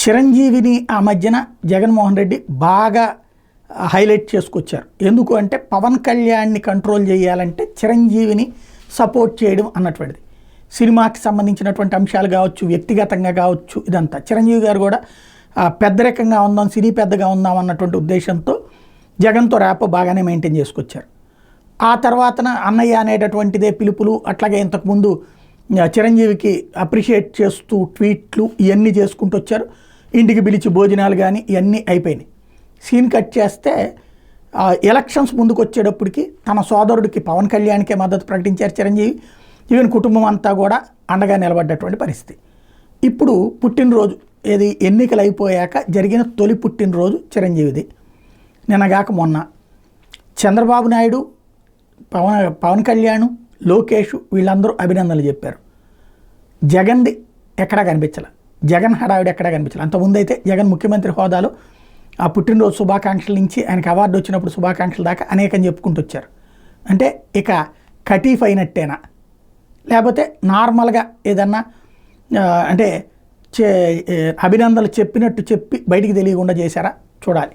చిరంజీవిని ఆ మధ్యన జగన్మోహన్ రెడ్డి బాగా హైలైట్ చేసుకొచ్చారు. ఎందుకు అంటే పవన్ కళ్యాణ్ని కంట్రోల్ చేయాలంటే చిరంజీవిని సపోర్ట్ చేయడం అన్నటువంటిది. సినిమాకి సంబంధించినటువంటి అంశాలు కావచ్చు, వ్యక్తిగతంగా కావచ్చు, ఇదంతా చిరంజీవి గారు కూడా పెద్దరికంగా ఉందాం, సినీ పెద్దగా ఉందాం అన్నటువంటి ఉద్దేశంతో జగన్తో ర్యాప్ బాగానే మెయింటైన్ చేసుకొచ్చారు. ఆ తర్వాతన అన్నయ్య అనేటటువంటిదే పిలుపులు, అట్లాగే ఇంతకుముందు చిరంజీవికి అప్రిషియేట్ చేస్తూ ట్వీట్లు ఇవన్నీ చేసుకుంటూ వచ్చారు. ఇంటికి పిలిచి భోజనాలు కానీ ఇవన్నీ అయిపోయినాయి. సీన్ కట్ చేస్తే ఎలక్షన్స్ ముందుకు వచ్చేటప్పటికి తన సోదరుడికి పవన్ కళ్యాణ్కే మద్దతు ప్రకటించారు చిరంజీవి. ఈవెన్ కుటుంబం అంతా కూడా అండగా నిలబడ్డటువంటి పరిస్థితి. ఇప్పుడు పుట్టినరోజు ఏది ఎన్నికలు అయిపోయాక జరిగిన తొలి పుట్టినరోజు చిరంజీవిది. నిన్నగాక మొన్న చంద్రబాబు నాయుడు, పవన్ కళ్యాణ్, లోకేష్ వీళ్ళందరూ అభినందనలు చెప్పారు. జగన్ది ఎక్కడా కనిపించాల, జగన్ హడావిడి ఎక్కడా కనిపించాలి. అంతకుముందు అయితే జగన్ ముఖ్యమంత్రి హోదాలో ఆ పుట్టినరోజు శుభాకాంక్షల నుంచి ఆయనకు అవార్డు వచ్చినప్పుడు శుభాకాంక్షల దాకా అనేకం చెప్పుకుంటూ వచ్చారు. అంటే ఇక కటీఫ్ అయినట్టేనా, లేకపోతే నార్మల్గా ఏదన్నా అంటే అభినందనలు చెప్పినట్టు చెప్పి బయటికి తెలియకుండా చేశారా చూడాలి.